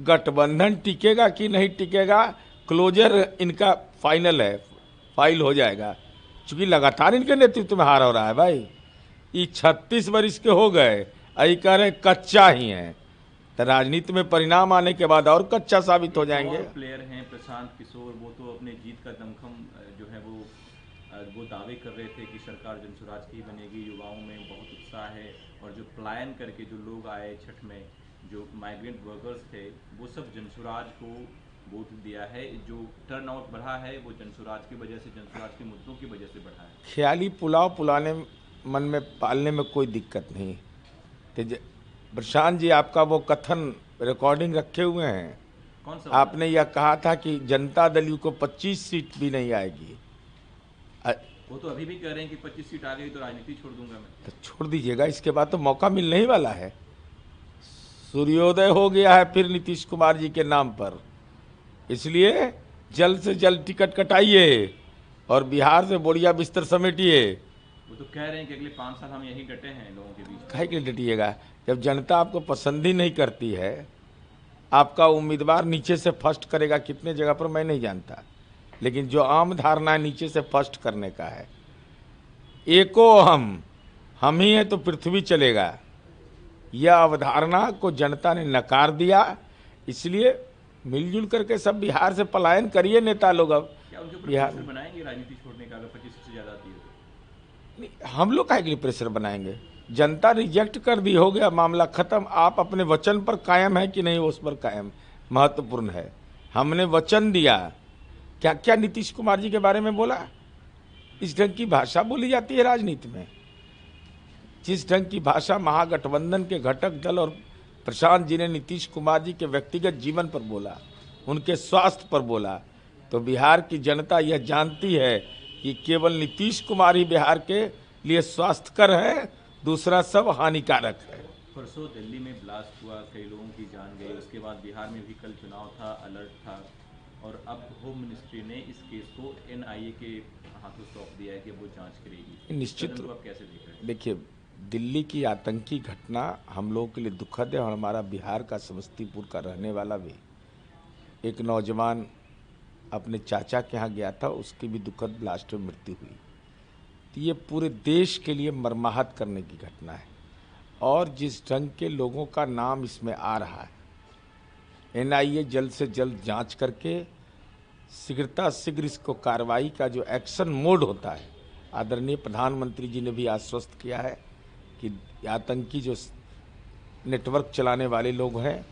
गठबंधन टिकेगा कि नहीं टिकेगा, क्लोजर इनका फाइनल है, फाइल हो जाएगा, क्योंकि लगातार इनके नेतृत्व में हार हो रहा है भाई। ये 36 वर्ष के हो गए, अभी कह रहे कच्चा ही है, तो राजनीति में परिणाम आने के बाद और कच्चा साबित हो जाएंगे। प्लेयर हैं प्रशांत किशोर, वो तो अपने जीत का दमखम जो है वो दावे कर रहे थे कि सरकार जनसुराज की बनेगी, युवाओं में बहुत उत्साह है, और जो पलायन करके जो लोग आए छठ में, जो माइग्रेंट वर्कर्स थे, वो सब जनसुराज को वोट दिया है। जो टर्न आउट बढ़ा है वो जनसुराज की वजह से, जनसुराज के मुद्दों की वजह से बढ़ा है। ख्याली पुलाव पुलाने मन में पालने में कोई दिक्कत नहीं। तो प्रशांत जी, आपका वो कथन रिकॉर्डिंग रखे हुए हैं, कौन सा? आपने यह कहा था कि जनता दल यू को 25 सीट भी नहीं आएगी। वो तो अभी भी कह रहे हैं कि 25 सीट आ गई तो राजनीति छोड़ दूंगा मैं। तो छोड़ दीजिएगा, इसके बाद तो मौका मिलने ही वाला है। सूर्योदय हो गया है फिर नीतीश कुमार जी के नाम पर, इसलिए जल्द से जल्द टिकट कटाइए और बिहार से बोरिया बिस्तर समेटिए। वो तो कह रहे हैं कि अगले 5 साल हम यही डटे हैं लोगों के बीच। काहे के लिए डटिएगा, जब जनता आपको पसंद ही नहीं करती है। आपका उम्मीदवार नीचे से फर्स्ट करेगा कितने जगह पर मैं नहीं जानता, लेकिन जो आम धारणा है नीचे से फर्स्ट करने का है, एको हम ही हैं तो पृथ्वी चलेगा, यह अवधारणा को जनता ने नकार दिया। इसलिए मिलजुल करके सब बिहार से पलायन करिए नेता लोग। अब क्या उनके ऊपर बिहार प्रेशर बनाएंगे राजनीति छोड़ने का अगर 25 से ज़्यादा आती है तो? हम लोग काहे के लिए प्रेशर बनाएंगे, जनता रिजेक्ट कर दी, हो गया मामला खत्म। आप अपने वचन पर कायम है कि नहीं, उस पर कायम महत्वपूर्ण है। हमने वचन दिया, क्या क्या नीतीश कुमार जी के बारे में बोला, इस ढंग की भाषा बोली जाती है राजनीति में। जिस ढंग की भाषा महागठबंधन के घटक दल और प्रशांत जी ने नीतीश कुमार जी के व्यक्तिगत जीवन पर बोला, उनके स्वास्थ्य पर बोला, तो बिहार की जनता यह जानती है कि केवल नीतीश कुमार ही बिहार के लिए स्वास्थ्यकर है, दूसरा सब हानिकारक है। परसों दिल्ली में ब्लास्ट हुआ, कई लोगों की जान गई, उसके बाद बिहार में भी कल चुनाव था, अलर्ट था, और अब होम मिनिस्ट्री ने इस केस को एनआईए के हाथों सौंप दिया है कि वो जांच करेगी। निश्चित रूप आप कैसे देख रहे हैं? देखिए, दिल्ली की आतंकी घटना हम लोगों के लिए दुखद है, और हमारा बिहार का समस्तीपुर का रहने वाला भी एक नौजवान अपने चाचा के यहाँ गया था, उसकी भी दुखद ब्लास्ट में मृत्यु हुई। तो ये पूरे देश के लिए मर्माहत करने की घटना है, और जिस ढंग के लोगों का नाम इसमें आ रहा है, एनआईए जल्द से जल्द जांच करके शीघ्रता शीघ्र इसको कार्रवाई का जो एक्शन मोड होता है, आदरणीय प्रधानमंत्री जी ने भी आश्वस्त किया है कि आतंकी जो नेटवर्क चलाने वाले लोग हैं,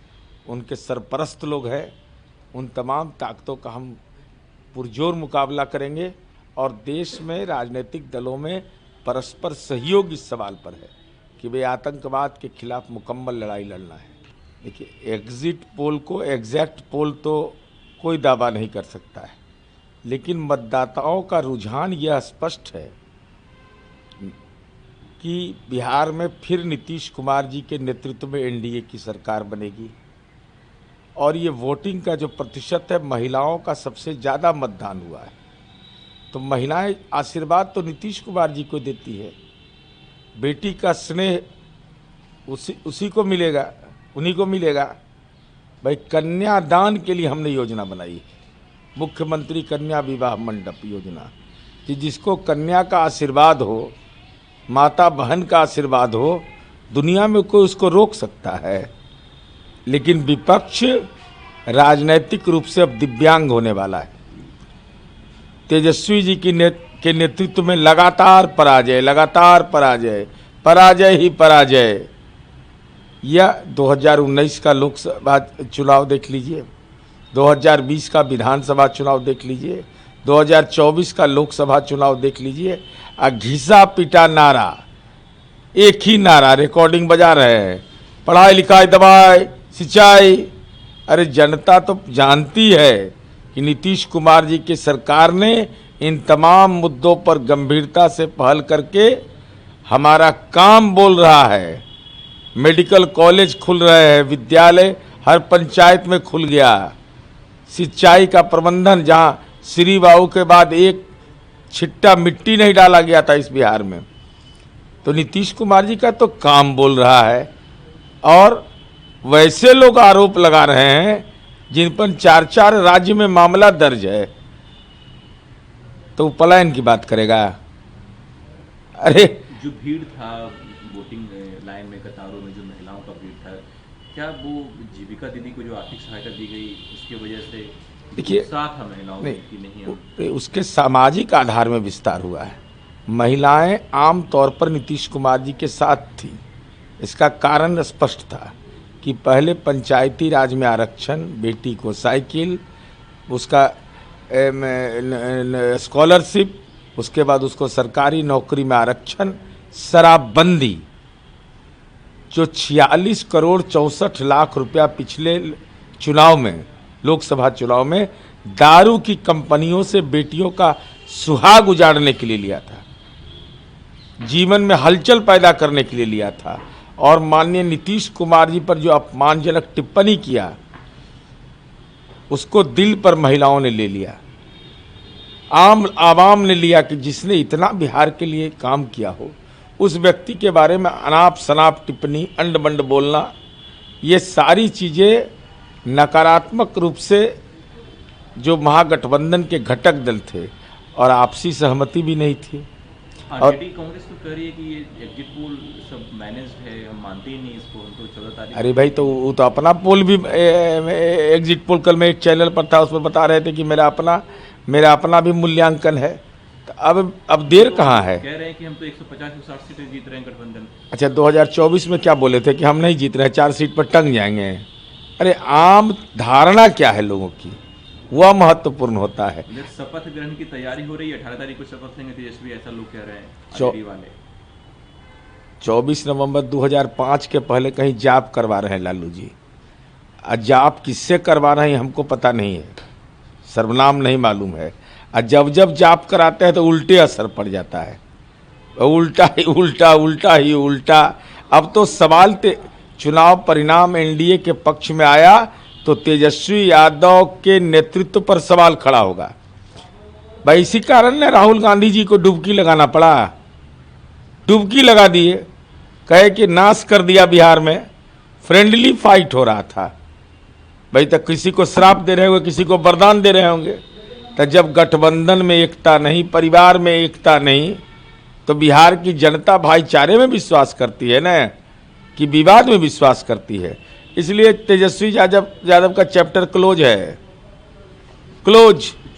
उनके सरपरस्त लोग हैं, उन तमाम ताकतों का हम पुरजोर मुकाबला करेंगे। और देश में राजनीतिक दलों में परस्पर सहयोग इस सवाल पर है कि वे आतंकवाद के खिलाफ मुकम्मल लड़ाई लड़ना है। देखिए, एग्जिट पोल को एग्जैक्ट पोल तो कोई दावा नहीं कर सकता है, लेकिन मतदाताओं का रुझान यह स्पष्ट है कि बिहार में फिर नीतीश कुमार जी के नेतृत्व में एनडीए की सरकार बनेगी, और ये वोटिंग का जो प्रतिशत है, महिलाओं का सबसे ज़्यादा मतदान हुआ है, तो महिलाएं आशीर्वाद तो नीतीश कुमार जी को देती है। बेटी का स्नेह उसी को मिलेगा, उन्हीं को मिलेगा। भाई, कन्यादान के लिए हमने योजना बनाई, मुख्यमंत्री कन्या विवाह मंडप योजना, कि जिसको कन्या का आशीर्वाद हो, माता बहन का आशीर्वाद हो, दुनिया में कोई उसको रोक सकता है। लेकिन विपक्ष राजनैतिक रूप से अब दिव्यांग होने वाला है। तेजस्वी जी के नेतृत्व में लगातार पराजय, लगातार पराजय, पराजय ही पराजय। या 2019 का लोकसभा चुनाव देख लीजिए, 2020 का विधानसभा चुनाव देख लीजिए, 2024 का लोकसभा चुनाव देख लीजिए। घिसा पिटा नारा, एक ही नारा, रिकॉर्डिंग बजा रहे हैं, पढ़ाई लिखाई दवाई सिंचाई। अरे जनता तो जानती है कि नीतीश कुमार जी की सरकार ने इन तमाम मुद्दों पर गंभीरता से पहल करके हमारा काम बोल रहा है। मेडिकल कॉलेज खुल रहे हैं, विद्यालय हर पंचायत में खुल गया, सिंचाई का प्रबंधन, जहां श्री बाबू के बाद एक छिट्टा मिट्टी नहीं डाला गया था इस बिहार में, तो नीतीश कुमार जी का तो काम बोल रहा है। और वैसे लोग आरोप लगा रहे हैं जिन पर 4-4 राज्य में मामला दर्ज है, तो वो पलायन की बात करेगा? अरे जो भीड़ था वोटिंग लाइन में, कतारों में जो महिलाओं का भीड़ था, क्या वो जीविका दीदी को जो आर्थिक सहायता दी गई उसकी वजह से देखिए, उत्साह था महिलाओं में कि नहीं हम? उसके सामाजिक आधार में विस्तार हुआ है। महिलाएं आम तौर पर नीतीश कुमार जी के साथ थी। इसका कारण स्पष्ट था कि पहले पंचायती राज में आरक्षण, बेटी को साइकिल, उसका स्कॉलरशिप, उसके बाद उसको सरकारी नौकरी में आरक्षण, शराबबंदी, जो 46 करोड़ 64 लाख रुपया पिछले चुनाव में, लोकसभा चुनाव में दारू की कंपनियों से बेटियों का सुहाग उजाड़ने के लिए लिया था, जीवन में हलचल पैदा करने के लिए लिया था, और माननीय नीतीश कुमार जी पर जो अपमानजनक टिप्पणी किया उसको दिल पर महिलाओं ने ले लिया, आम आवाम ने लिया कि जिसने इतना बिहार के लिए काम किया हो उस व्यक्ति के बारे में अनाप शनाप टिप्पणी, अंड बंड बोलना, ये सारी चीज़ें नकारात्मक रूप से जो महागठबंधन के घटक दल थे, और आपसी सहमति भी नहीं थी। और कांग्रेस तो कह रही है कि ये एग्जिट पोल सब मैनेज्ड है, हम मानते ही नहीं इसको, हम तो 14 तारीख। अरे भाई, तो वो तो अपना पोल भी एग्जिट पोल, कल मैं एक चैनल पर था उसमें बता रहे थे कि मेरा अपना भी मूल्यांकन है। तो अब देर तो कहाँ है? कह रहे हैं कि हम तो 150-160 सीटें जीत रहे हैं गठबंधन। अच्छा, 2024 में क्या बोले थे कि हम नहीं जीत रहे हैं, 4 सीट पर टंग जाएंगे। अरे आम धारणा क्या है लोगों की, वह महत्वपूर्ण होता है। शपथ ग्रहण की तैयारी हो रही है, 18 तारीख को शपथ लेंगे तेजस्वी, ऐसा लोग कह रहे हैं आरजेडी वाले। 24 नवंबर 2005 के पहले कहीं जाप करवा रहे हैं लालू जी। जाप किससे करवा रहे हैं हमको पता नहीं है, सर्वनाम नहीं मालूम है। और जब जाप कराते हैं तो उल्टे असर पड़ जाता है, उल्टा ही उल्टा, उल्टा ही उल्टा। अब तो सवाल चुनाव परिणाम एनडीए के पक्ष में आया तो तेजस्वी यादव के नेतृत्व पर सवाल खड़ा होगा। भाई इसी कारण ने राहुल गांधी जी को डुबकी लगाना पड़ा, डुबकी लगा दिए, कहे कि नाश कर दिया बिहार में। फ्रेंडली फाइट हो रहा था भाई, तक किसी को श्राप दे रहे होंगे, किसी को वरदान दे रहे होंगे। तो जब गठबंधन में एकता नहीं, परिवार में एकता नहीं, तो बिहार की जनता भाईचारे में विश्वास करती है ना, कि विवाद में विश्वास करती है। इसलिए तेजस्वी यादव का चैप्टर क्लोज है, क्लोज।